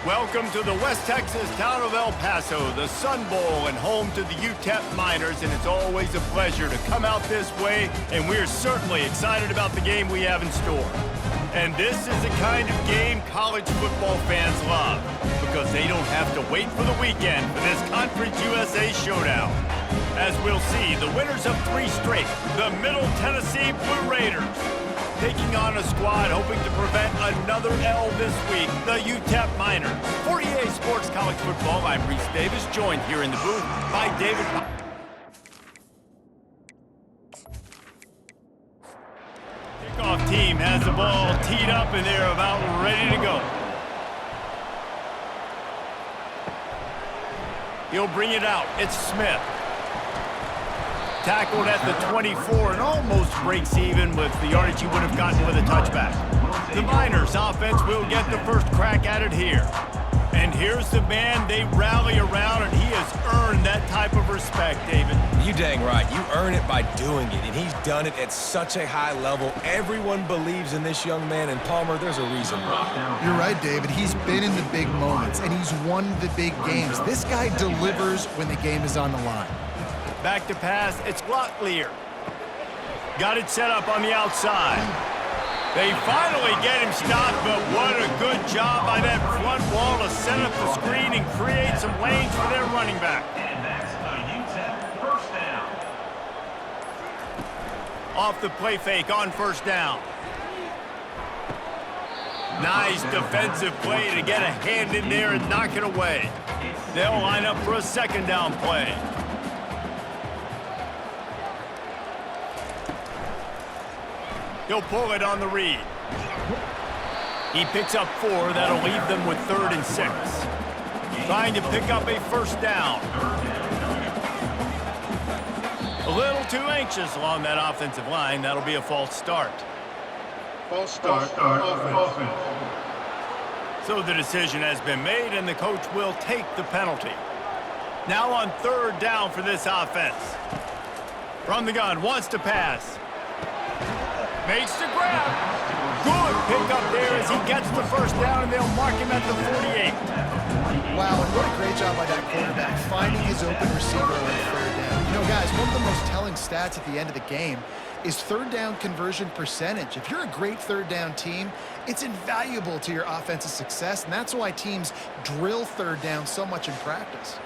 Welcome to the West Texas town of El Paso, the Sun Bowl, and home to the UTEP Miners, and it's always a pleasure to come out this way, and we're certainly excited about the game we have in store. And this is the kind of game college football fans love, because they don't have to wait for the weekend for this Conference USA showdown. As we'll see, the winners of 3 straight, the Middle Tennessee Blue Raiders, taking on a squad hoping to prevent another L this week, the UTEP Miners. For EA Sports College Football, I'm Reese Davis, joined here in the booth by David. Kickoff team has the ball teed up and they're about ready to go. He'll bring it out. It's Smith. Tackled at the 24 and almost breaks even with the yardage he would have gotten with a touchback. The Miners offense will get the first crack at it here. And here's the man they rally around, and he has earned that type of respect, David. You dang right. You earn it by doing it, and he's done it at such a high level. Everyone believes in this young man, and Palmer, there's a reason why. You're right, David. He's been in the big moments, and he's won the big games. This guy delivers when the game is on the line. Back to pass, it's Locklear. Got it set up on the outside. They finally get him stopped, but what a good job by that front wall to set up the screen and create some lanes for their running back. And that's a UTEP first down. Off the play fake on first down. Nice defensive play to get a hand in there and knock it away. They'll line up for a second down play. He'll pull it on the read. He picks up 4. That'll leave them with 3rd and 6. Trying to pick up a first down. A little too anxious along that offensive line. That'll be a false start. False start. Offense. So the decision has been made, and the coach will take the penalty. Now on 3rd down for this offense. From the gun, wants to pass. Makes the grab. Good pickup there as he gets the first down, and they'll mark him at the 48. Wow, and what a great job by that quarterback, finding his open receiver on 3rd down. You know, guys, one of the most telling stats at the end of the game is 3rd down conversion percentage. If you're a great 3rd down team, it's invaluable to your offensive success, and that's why teams drill 3rd down so much in practice.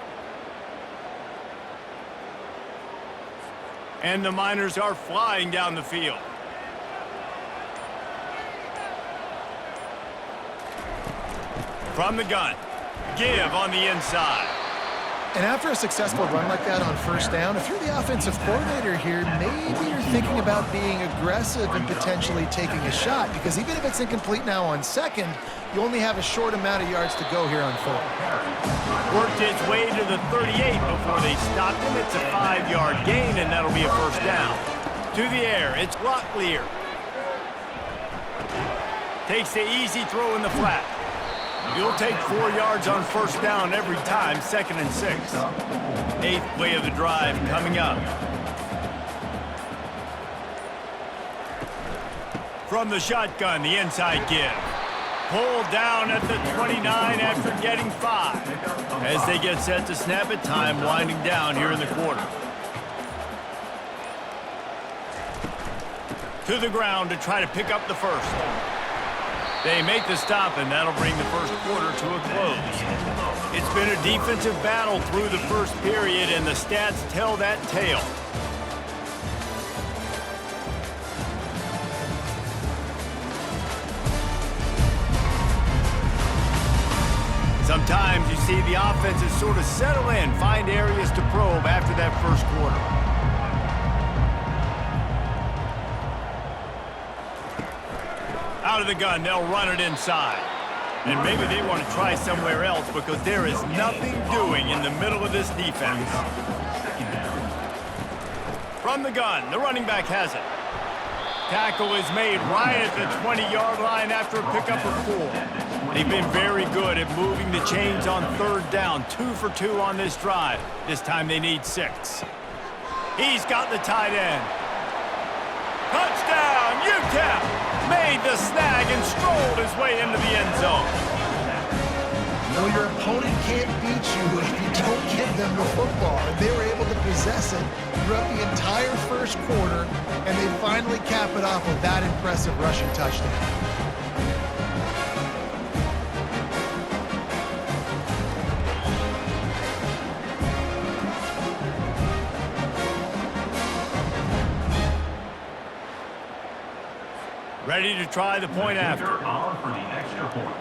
And the Miners are flying down the field. From the gun, give on the inside. And after a successful run like that on first down, if you're the offensive coordinator here, maybe you're thinking about being aggressive and potentially taking a shot, because even if it's incomplete now on 2nd, you only have a short amount of yards to go here on 3rd. Worked its way to the 38 before they stopped him. It's a 5-yard gain, and that'll be a first down. To the air, it's Locklear. Takes the easy throw in the flat. You'll take 4 yards on first down every time, 2nd and 6. 8th play of the drive coming up. From the shotgun, the inside give. Pulled down at the 29 after getting 5. As they get set to snap it, time winding down here in the quarter. To the ground to try to pick up the first. They make the stop, and that'll bring the first quarter to a close. It's been a defensive battle through the first period, and the stats tell that tale. Sometimes you see the offenses sort of settle in, find areas to probe after that first quarter. Out of the gun, they'll run it inside. And maybe they want to try somewhere else because there is nothing doing in the middle of this defense. From the gun, the running back has it. Tackle is made right at the 20-yard line after a pickup of 4. They've been very good at moving the chains on 3rd down. 2 for 2 on this drive. This time they need 6. He's got the tight end. Touchdown, UTEP! Made the snag and strolled his way into the end zone. Well, your opponent can't beat you if you don't give them the football. And they were able to possess it throughout the entire first quarter, and they finally cap it off with that impressive rushing touchdown. Ready to try the point after. On for the extra point.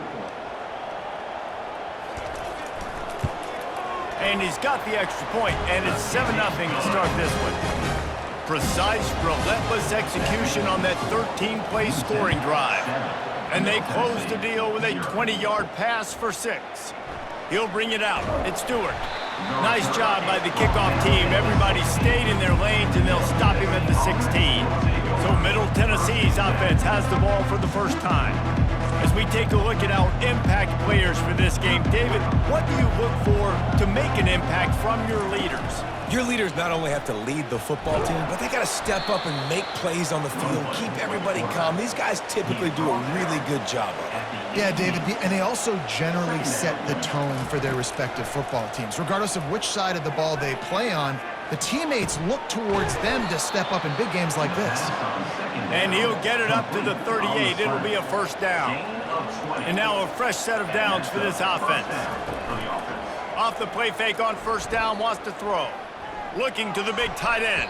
And he's got the extra point, and it's 7-0 to start this one. Precise, relentless execution on that 13-play scoring drive. And they close the deal with a 20-yard pass for 6. He'll bring it out. It's Stewart. Nice job by the kickoff team. Everybody stayed in their lanes, and they'll stop him at the 16. So Middle Tennessee's offense has the ball for the first time. As we take a look at our impact players for this game, David, what do you look for to make an impact from your leaders? Your leaders not only have to lead the football team, but they got to step up and make plays on the field, keep everybody calm. These guys typically do a really good job of it. Yeah, David, and they also generally set the tone for their respective football teams. Regardless of which side of the ball they play on, the teammates look towards them to step up in big games like this. And he'll get it up to the 38. It'll be a first down. And now a fresh set of downs for this offense. Off the play fake on first down, wants to throw. Looking to the big tight end.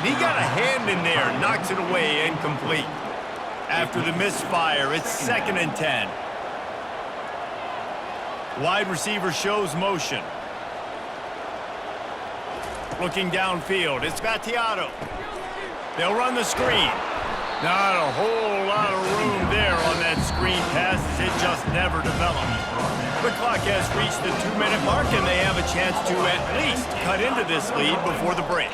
He got a hand in there, knocks it away, incomplete. After the misfire, it's 2nd and 10. Wide receiver shows motion. Looking downfield, it's Vattiato. They'll run the screen. Not a whole lot of room there on that screen pass, as it just never developed. The clock has reached the 2-minute mark, and they have a chance to at least cut into this lead before the break.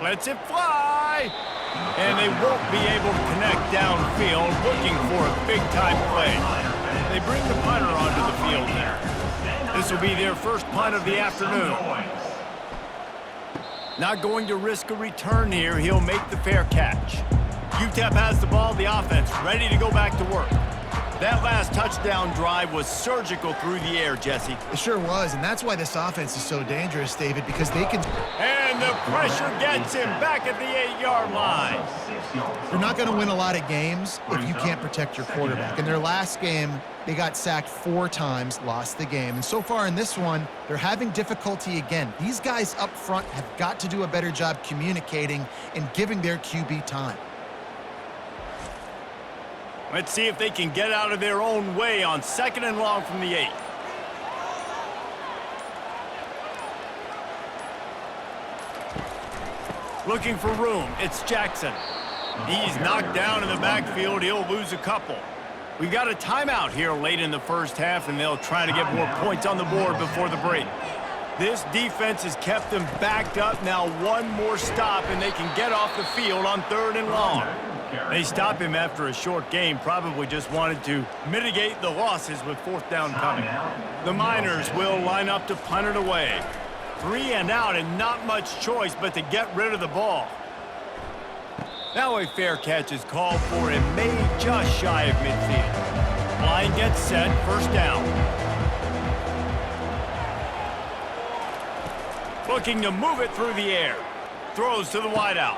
Lets it fly. And they won't be able to connect downfield, looking for a big-time play. They bring the punter onto the field there. This will be their first punt of the afternoon. Not going to risk a return here. He'll make the fair catch. UTEP has the ball, the offense ready to go back to work. That last touchdown drive was surgical through the air, Jesse. It sure was, and that's why this offense is so dangerous, David, because they can... And the pressure gets him back at the 8-yard line. You're not going to win a lot of games if you can't protect your quarterback. In their last game, they got sacked 4 times, lost the game. And so far in this one, they're having difficulty again. These guys up front have got to do a better job communicating and giving their QB time. Let's see if they can get out of their own way on 2nd and long from the 8. Looking for room, it's Jackson. He's knocked down in the backfield. He'll lose a couple. We've got a timeout here late in the first half, and they'll try to get more points on the board before the break. This defense has kept them backed up. Now one more stop, and they can get off the field on 3rd and long. They stop him after a short game, probably just wanted to mitigate the losses with 4th down coming. The Miners will line up to punt it away. 3 and out, and not much choice but to get rid of the ball. Now a fair catch is called for and made just shy of midfield. Line gets set, first down. Looking to move it through the air. Throws to the wideout.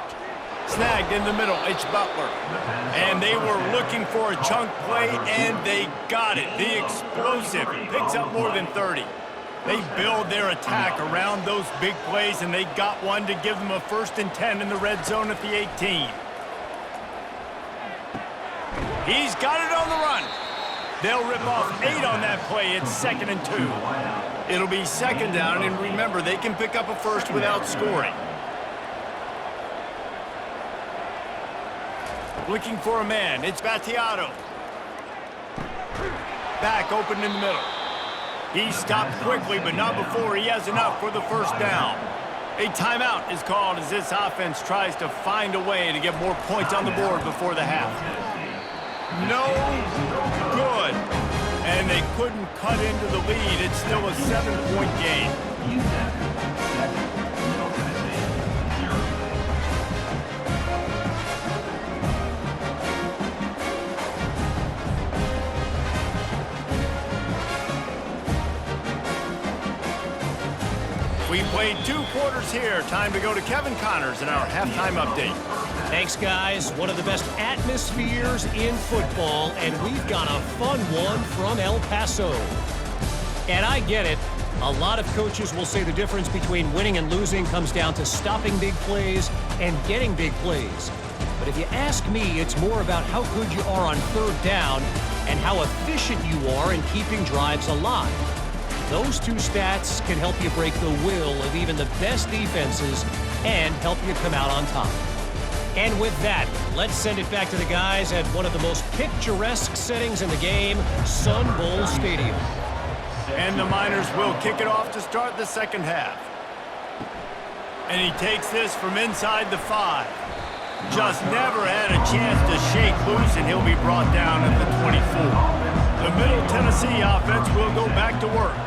Snagged in the middle, it's Butler. And they were looking for a chunk play, and they got it. The explosive picks up more than 30. They build their attack around those big plays, and they got one to give them a 1st and 10 in the red zone at the 18. He's got it on the run. They'll rip off 8 on that play. It's 2nd and 2. It'll be 2nd down, and remember, they can pick up a first without scoring. Looking for a man, it's Vattiato. Back open in the middle. He stopped quickly, but not before he has enough for the first down. A timeout is called as this offense tries to find a way to get more points on the board before the half. No good. And they couldn't cut into the lead. It's still a 7-point game. We played 2 quarters here. Time to go to Kevin Connors in our halftime update. Thanks, guys. One of the best atmospheres in football, and we've got a fun one from El Paso. And I get it. A lot of coaches will say the difference between winning and losing comes down to stopping big plays and getting big plays. But if you ask me, it's more about how good you are on third down and how efficient you are in keeping drives alive. Those 2 stats can help you break the will of even the best defenses and help you come out on top. And with that, let's send it back to the guys at one of the most picturesque settings in the game, Sun Bowl Stadium. And the Miners will kick it off to start the second half. And he takes this from inside the 5. Just never had a chance to shake loose, and he'll be brought down at the 24. The Middle Tennessee offense will go back to work.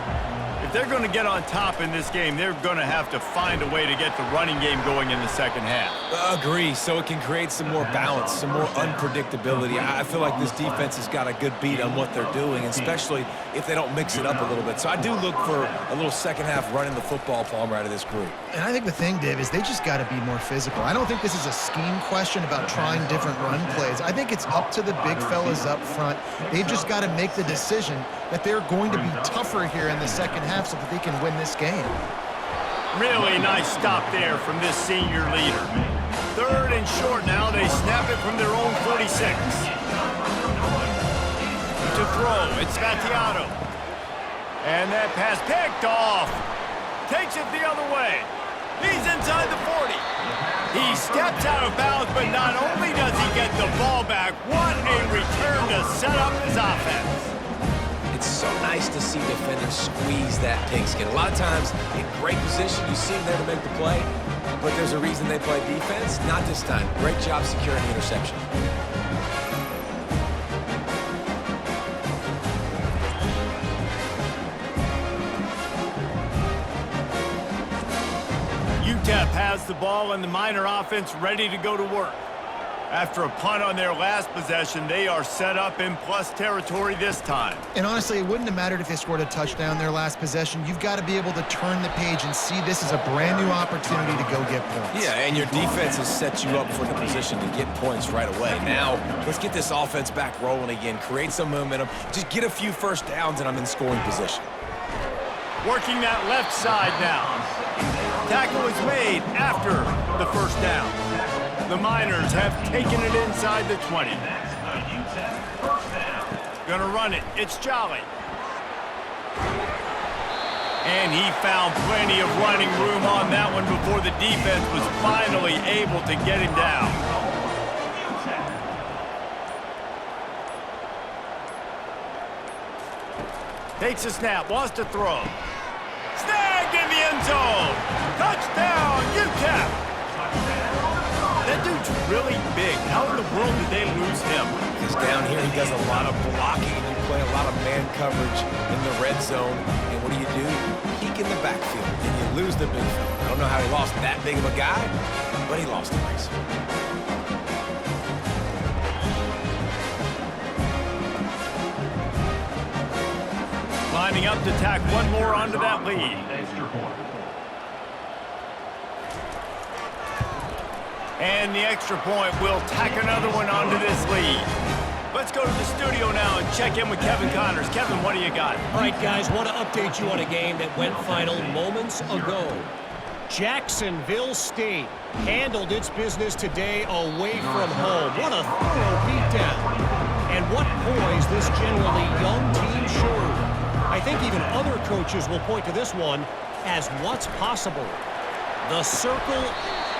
If they're going to get on top in this game, they're going to have to find a way to get the running game going in the second half. Agree, so it can create some more balance, some more unpredictability. I feel like this defense has got a good beat on what they're doing, especially if they don't mix it up a little bit. So I do look for a little second half running the football, Palmer, out of this group. And I think the thing, Dave, is they just got to be more physical. I don't think this is a scheme question about trying different run plays. I think it's up to the big fellas up front. They've just got to make the decision that they're going to be tougher here in the second half so that they can win this game. Really nice stop there from this senior leader. Third and short now. They snap it from their own 46. To throw, it's Spatiato. And that pass picked off. Takes it the other way. He's inside the 40. He steps out of bounds, but not only does he get the ball back, what a return to set up his offense. It's so nice to see defenders squeeze that pigskin. A lot of times, in great position, you see them there to make the play, but there's a reason they play defense. Not this time. Great job securing the interception. UTEP has the ball and the Miner offense ready to go to work. After a punt on their last possession, they are set up in plus territory this time. And honestly, it wouldn't have mattered if they scored a touchdown their last possession. You've got to be able to turn the page and see this as a brand new opportunity to go get points. Yeah, and your defense has set you up for the position to get points right away. Now, let's get this offense back rolling again, create some momentum, just get a few first downs, and I'm in scoring position. Working that left side now. Tackle is made after the first down. The Miners have taken it inside the 20. Gonna run it. It's Jolly. And he found plenty of running room on that one before the defense was finally able to get him down. Takes a snap, wants to throw. Snagged in the end zone. Touchdown, UTEP. That dude's really big. How in the world did they lose him? Because down here he does a lot of blocking, and you play a lot of man coverage in the red zone. And what do? Peek in the backfield, and you lose the big fella. I don't know how he lost that big of a guy, but he lost the race. Lining up to tack one more onto that lead. And the extra point will tack another one onto this lead. Let's go to the studio now and check in with Kevin Connors. Kevin, what do you got? All right, guys, want to update you on a game that went final moments ago. Jacksonville State handled its business today away from home. What a thorough beatdown. And what poise this generally young team showed. I think even other coaches will point to this one as what's possible. The circle.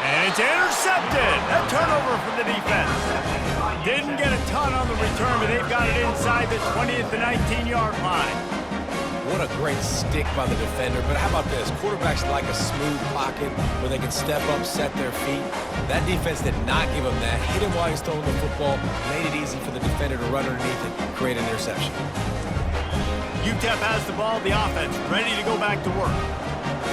And it's intercepted. A turnover for the defense. Didn't get a ton on the return, but they've got it inside the 20 at the 19-yard line. What a great stick by the defender. But how about this? Quarterbacks like a smooth pocket where they can step up, set their feet. That defense did not give him that. Hit him while he's throwing the football. Made it easy for the defender to run underneath it, create an interception. UTEP has the ball, the offense ready to go back to work.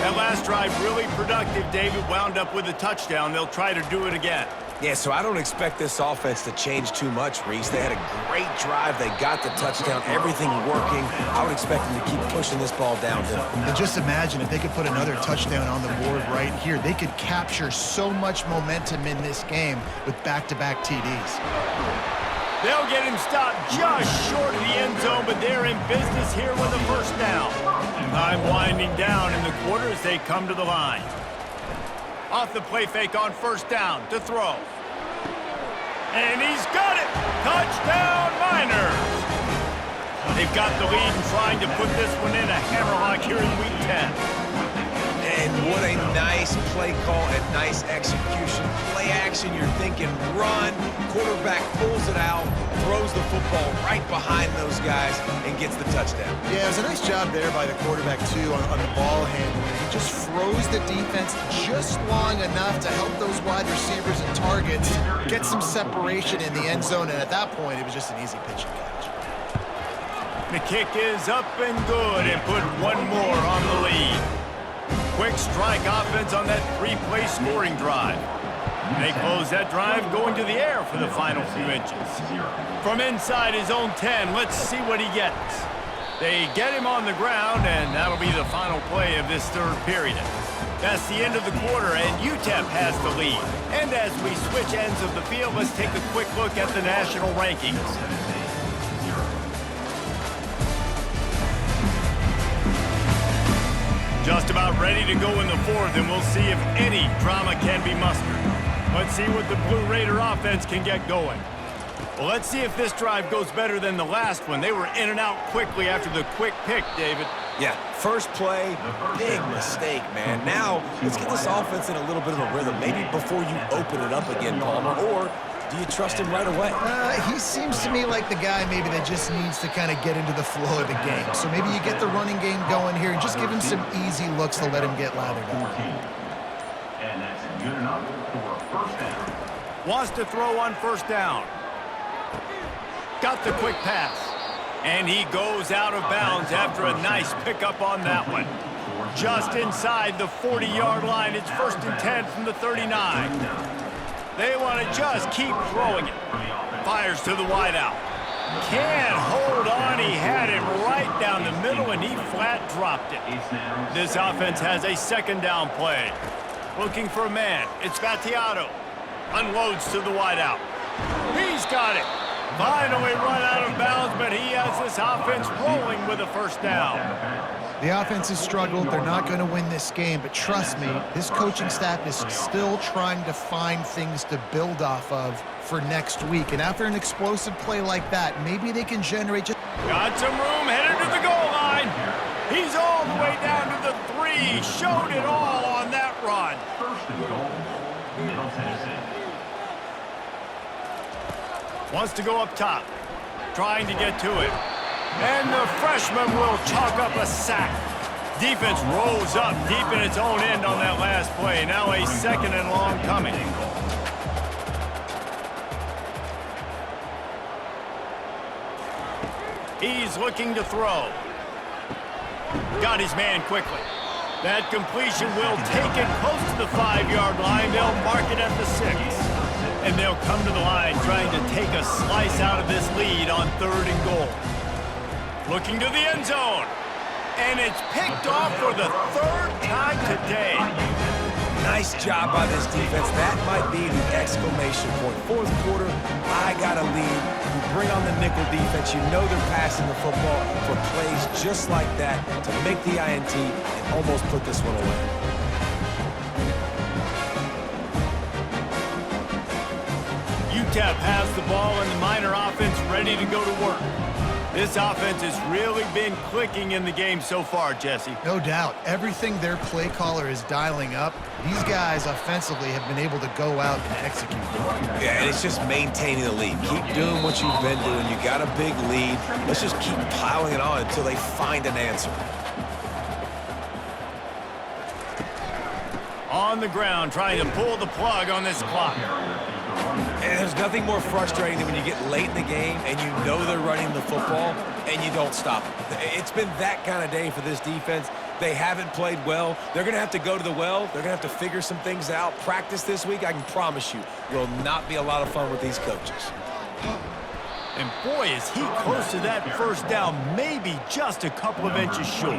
That last drive really productive. David wound up with a touchdown. They'll try to do it again. Yeah, so I don't expect this offense to change too much, Reese. They had a great drive. They got the touchdown, everything working. I would expect them to keep pushing this ball downhill. And just imagine if they could put another touchdown on the board right here. They could capture so much momentum in this game with back-to-back TDs. They'll get him stopped just short of the end zone, but they're in business here with a first down. Time winding down in the quarter as they come to the line. Off the play fake on first down to throw. And he's got it! Touchdown, Miners! They've got the lead and trying to put this one in a hammerlock here in Week 10. And what a nice play call and nice execution. Play action, you're thinking run. Quarterback pulls it out, throws the football right behind those guys, and gets the touchdown. Yeah, it was a nice job there by the quarterback, too, on the ball handling. He just froze the defense just long enough to help those wide receivers and targets get some separation in the end zone, and at that point, it was just an easy pitch and catch. The kick is up and good and put one more on the lead. Quick strike offense on that three-play scoring drive. They close that drive going to the air for the final few inches. From inside his own 10, let's see what he gets. They get him on the ground, and that'll be the final play of this third period. That's the end of the quarter, and UTEP has the lead. And as we switch ends of the field, let's take a quick look at the national rankings. Just about ready to go in the fourth, and we'll see if any drama can be mustered. Let's see what the Blue Raider offense can get going. Well, let's see if this drive goes better than the last one. They were in and out quickly after the quick pick, David. Yeah, first play, big mistake, man. Now, let's get this offense in a little bit of a rhythm. Maybe before you open it up again, Palmer, or do you trust him right away? He seems to me like the guy maybe that just needs to kind of get into the flow of the game. So maybe you get the running game going here and just give him some easy looks to let him get lathered up. And that's good enough for a first down. Wants to throw on first down. Got the quick pass. And he goes out of bounds after a nice pickup on that one. Just inside the 40-yard line. It's 1st and 10 from the 39. They want to just keep throwing it. Fires to the wideout. Can't hold on. He had him right down the middle, and he flat dropped it. This offense has a second down play. Looking for a man. It's Vattiato. Unloads to the wideout. He's got it. Finally run out of bounds, but he has this offense rolling with a first down. The offense has struggled. They're not going to win this game, but trust me, this coaching staff is still trying to find things to build off of for next week. And after an explosive play like that, maybe they can generate just... Got some room, headed to the goal line. He's all the way down to the 3. Showed it all on that run. First and goal, Middle Tennessee. Wants to go up top. Trying to get to it. And the freshman will chalk up a sack. Defense rolls up deep in its own end on that last play. Now a second and long coming. He's looking to throw. Got his man quickly. That completion will take it close to the 5-yard line. They'll mark it at the 6. And they'll come to the line trying to take a slice out of this lead on 3rd and goal. Looking to the end zone. And it's picked off for the 3rd time today. Nice job by this defense. That might be the exclamation point. 4th quarter, I got a lead. You bring on the nickel defense. You know they're passing the football for plays just like that to make the INT and almost put this one away. UTEP has the ball and the Miner offense ready to go to work. This offense has really been clicking in the game so far, Jesse. No doubt. Everything their play caller is dialing up, these guys offensively have been able to go out and execute. Yeah, and it's just maintaining the lead. Keep doing what you've been doing. You got a big lead. Let's just keep piling it on until they find an answer. On the ground, trying to pull the plug on this clock. And there's nothing more frustrating than when you get late in the game and you know they're running the football and you don't stop it. It's been that kind of day for this defense, They haven't played well. They're going to have to go to the well. They're going to have to figure some things out. Practice this week, I can promise you, will not be a lot of fun with these coaches. And boy, is he close to that first down, maybe just a couple of inches short.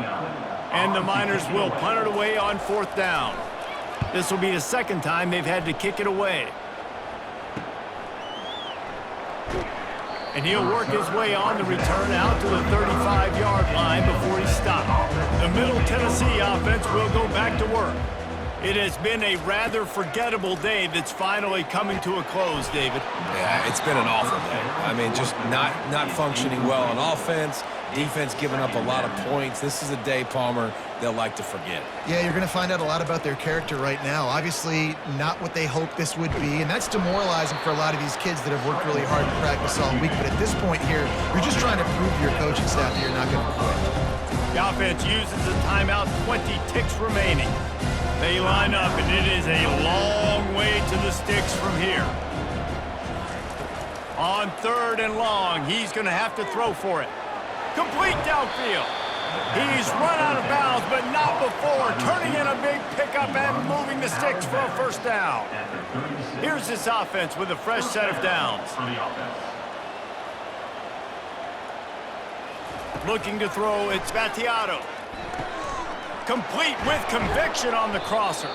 And the Miners will punt it away on 4th down. This will be the second time they've had to kick it away. And he'll work his way on the return out to the 35-yard line before he stopped. The Middle Tennessee offense will go back to work. It has been a rather forgettable day that's finally coming to a close, David. Yeah, it's been an awful day. I mean, just not functioning well on offense. Defense giving up a lot of points. This is a day, Palmer, they'll like to forget. Yeah, you're going to find out a lot about their character right now. Obviously, not what they hoped this would be, and that's demoralizing for a lot of these kids that have worked really hard in practice all week. But at this point here, you're just trying to prove to your coaching staff that you're not going to quit. The offense uses a timeout, 20 ticks remaining. They line up, and it is a long way to the sticks from here. On 3rd and long, he's going to have to throw for it. Complete downfield. He's run out of bounds, but not before turning in a big pickup and moving the sticks for a first down. Here's this offense with a fresh set of downs. Looking to throw, it's Battiato. Complete with conviction on the crosser.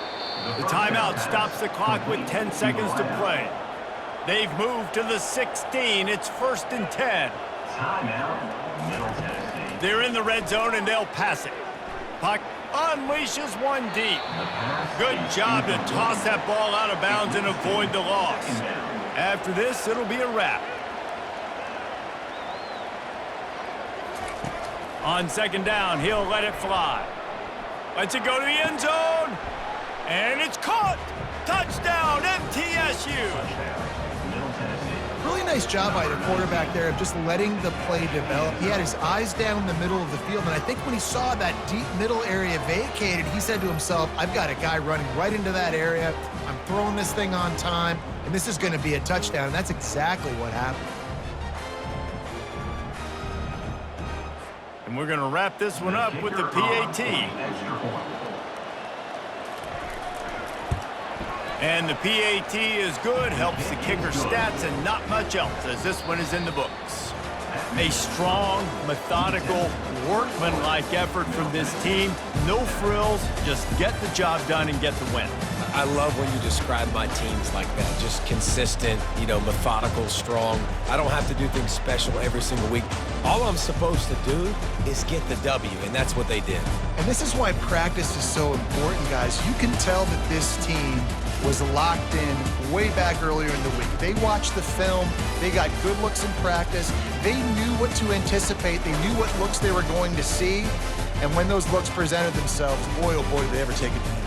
The timeout stops the clock with 10 seconds to play. They've moved to the 16. It's 1st and 10. Timeout, Middle Tennessee. They're in the red zone, and they'll pass it. Puck unleashes one deep. Good job to toss that ball out of bounds and avoid the loss. After this, it'll be a wrap. On 2nd down, he'll let it fly. Lets it go to the end zone. And it's caught. Touchdown, MTSU. Really nice job by the quarterback there of just letting the play develop. He had his eyes down the middle of the field, and I think when he saw that deep middle area vacated, he said to himself, I've got a guy running right into that area. I'm throwing this thing on time, and this is going to be a touchdown, and that's exactly what happened. And we're going to wrap this one up with the PAT. And the PAT is good, helps the kicker stats, and not much else, as this one is in the books. A strong, methodical, workmanlike effort from this team. No frills, just get the job done and get the win. I love when you describe my teams like that. Just consistent, methodical, strong. I don't have to do things special every single week. All I'm supposed to do is get the W, and that's what they did. And this is why practice is so important, guys. You can tell that this team was locked in way back earlier in the week. They watched the film. They got good looks in practice. They knew what to anticipate. They knew what looks they were going to see. And when those looks presented themselves, boy, oh boy, did they ever take advantage.